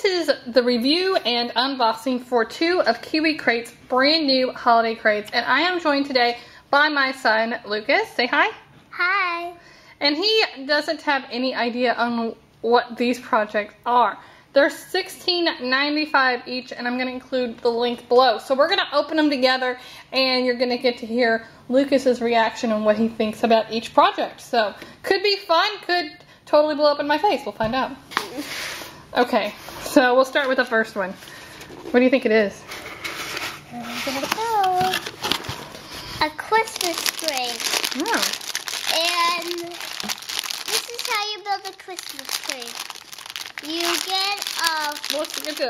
this is the review and unboxing for 2 of Kiwi Crate's brand new holiday crates. And I am joined today by my son, Lucas. Say hi. Hi. And he doesn't have any idea on what these projects are. They're $16.95 each, and I'm going to include the link below. So we're going to open them together, and you're going to get to hear Lucas's reaction on what he thinks about each project. So, could be fun, could totally blow up in my face. We'll find out. Okay, so we'll start with the first one. What do you think it is? Here we go. A Christmas tree. Oh. And this is how you build a Christmas tree. You get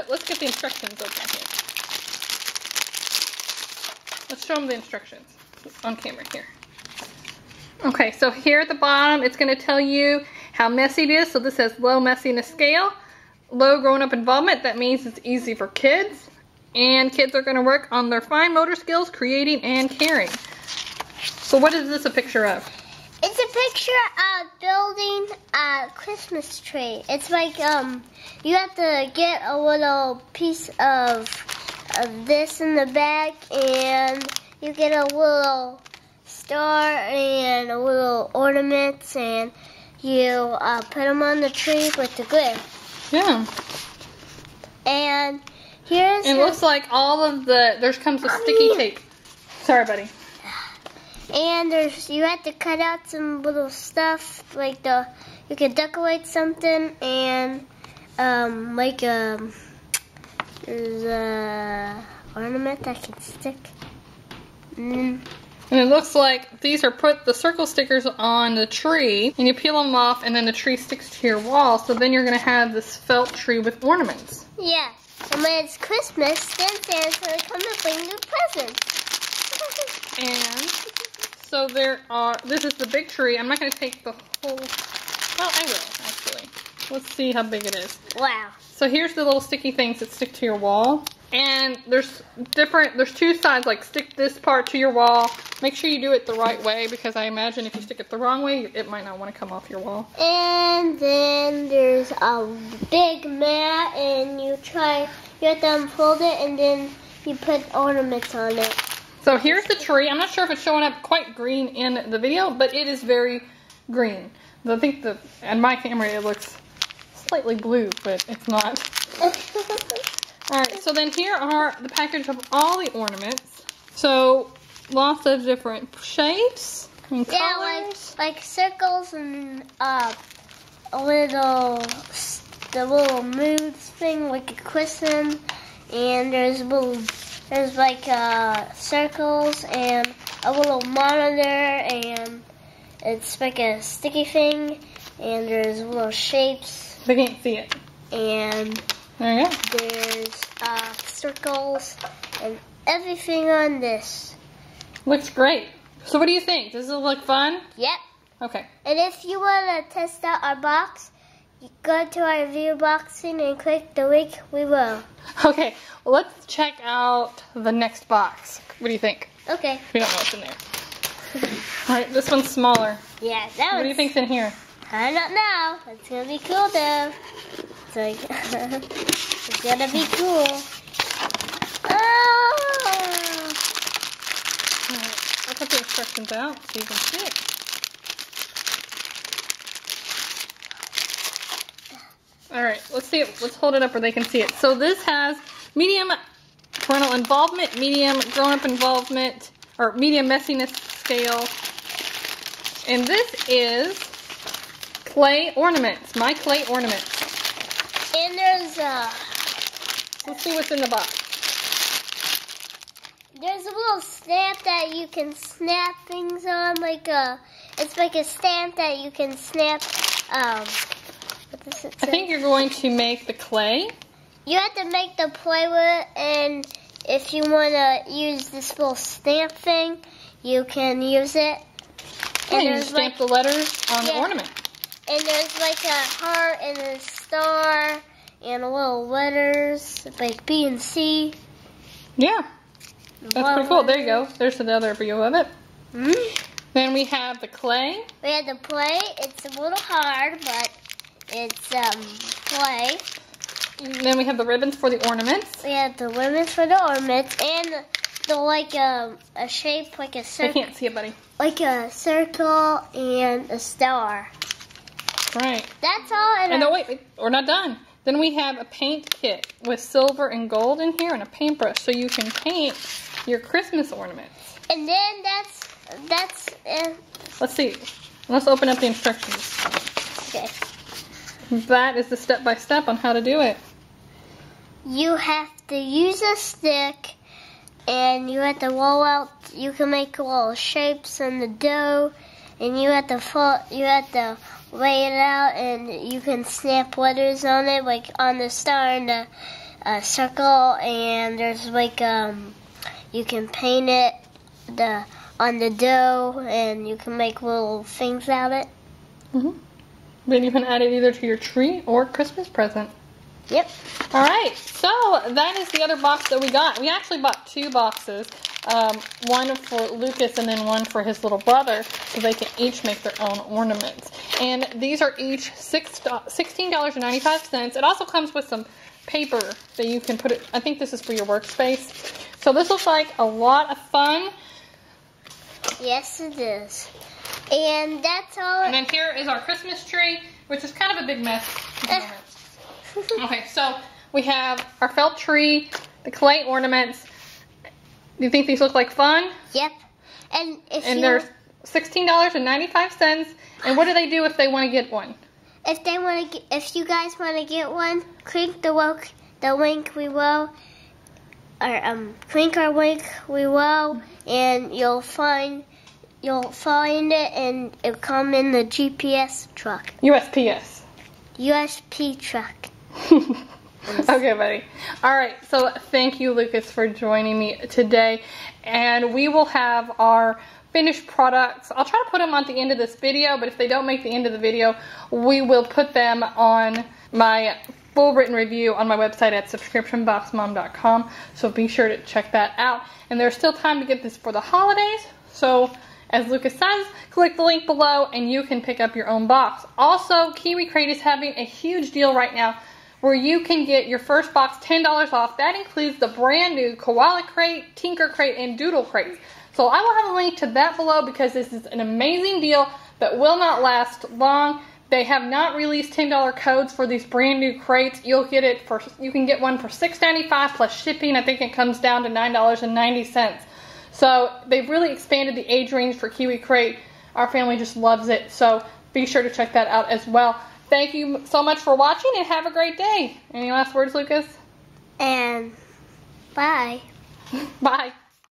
Let's get the instructions open here. Let's show them the instructions on camera here. Okay, so here at the bottom, it's going to tell you how messy it is. So this says low messiness scale, low grown-up involvement. That means it's easy for kids. And kids are going to work on their fine motor skills, creating and caring. So what is this a picture of? It's a picture of building a Christmas tree. It's like you have to get a little piece of this in the back, and you get a little star and a little ornaments, and you put them on the tree with the glue. Yeah. And here's it looks like all of there comes with sticky tape. Sorry, buddy. And you have to cut out some little stuff, like you can decorate something, and there's a ornament that can stick. And it looks like these are the circle stickers on the tree, and you peel them off, and then the tree sticks to your wall. So then you're gonna have this felt tree with ornaments. Yeah, and when it's Christmas, then Santa's gonna come and bring you presents. And so this is the big tree. I'm not going to take the whole, well, I will, actually. Let's see how big it is. Wow. So here's the little sticky things that stick to your wall. And there's 2 sides, like stick this part to your wall. Make sure you do it the right way, because I imagine if you stick it the wrong way, it might not want to come off your wall. And then there's a big mat, and you have to unfold it, and then you put ornaments on it. So here's the tree. I'm not sure if it's showing up quite green in the video, but it is very green. I think on my camera it looks slightly blue, but it's not. Alright, so then here are the package of all the ornaments. So lots of different shapes and colors. Yeah, like circles and the little moods thing, like a christen, and there's like circles and a little monitor, and it's like a sticky thing, and there's little shapes. They can't see it. And there you go. There's circles and everything on this. Looks great. So what do you think? Does it look fun? Yep. Okay. And if you want to test out our box, you go to our review boxing and click the link. We will. Okay, well, let's check out the next box. What do you think? Okay. We don't know what's in there. Alright, this one's smaller. Yeah, that one. What do you think's in here? I don't know. It's gonna be cool though. It's like it's gonna be cool. Oh! Alright, I'll put the instructions out so you can see it. Alright, let's see it. Let's hold it up where they can see it. So this has medium parental involvement, medium grown-up involvement, or medium messiness scale. And this is clay ornaments, my clay ornaments. And there's let's see what's in the box. There's a little stamp that you can snap things on, it's like a stamp that you can snap. What does it say? I think you're going to make the clay. You have to make the play with it, and if you want to use this little stamp thing, you can use it. And you stamp the letters on the ornament. And there's like a heart and a star and little letters like B and C. Yeah, that's pretty cool. There you go. There's another view of it. Mm-hmm. Then we have the clay. We have the play. It's a little hard, but it's play. Then we have the ribbons for the ornaments. We have the ribbons for the ornaments and the like a shape like a I circle. can't see it, buddy. Like a circle and a star. Right. That's all. And no, wait, we're not done. Then we have a paint kit with silver and gold in here and a paintbrush so you can paint your Christmas ornaments. And then that's Let's see. Let's open up the instructions. okay. That is the step-by-step on how to do it. You have to use a stick, and you have to roll out. You can make little shapes in the dough, and you have to lay it out, and you can snap letters on it, like on the star and the circle. And there's like you can paint it on the dough, and you can make little things out of it. Mm-hmm. Then you can add it either to your tree or Christmas present. Yep. All right, so that is the other box that we got. We actually bought 2 boxes, one for Lucas and then one for his little brother, so they can each make their own ornaments. And these are each $16.95. It also comes with some paper that you can put it. I think this is for your workspace. So this looks like a lot of fun. Yes, it is. And that's all. And then here is our Christmas tree, which is kind of a big mess at the moment. Okay, so we have our felt tree, the clay ornaments. Do you think these look like fun? Yep. And they're $16.95. And what do they do if they want to get one? If you guys want to get one, click the link below, or click our link below, and you'll find it, and it'll come in the GPS truck. USPS. USP truck. Okay, buddy. All right, so thank you, Lucas, for joining me today. And we will have our finished products. I'll try to put them on the end of this video, but if they don't make the end of the video, we will put them on my full written review on my website at subscriptionboxmom.com. So be sure to check that out. And there's still time to get this for the holidays. So as Lucas says, click the link below and you can pick up your own box. Also, Kiwi Crate is having a huge deal right now where you can get your first box $10 off. That includes the brand new Koala Crate, Tinker Crate, and Doodle Crate. So I will have a link to that below because this is an amazing deal that will not last long. They have not released $10 codes for these brand new crates. You can get one for $6.95 plus shipping. I think it comes down to $9.90. So they've really expanded the age range for Kiwi Crate. Our family just loves it. So be sure to check that out as well. Thank you so much for watching and have a great day. Any last words, Lucas? And bye. Bye.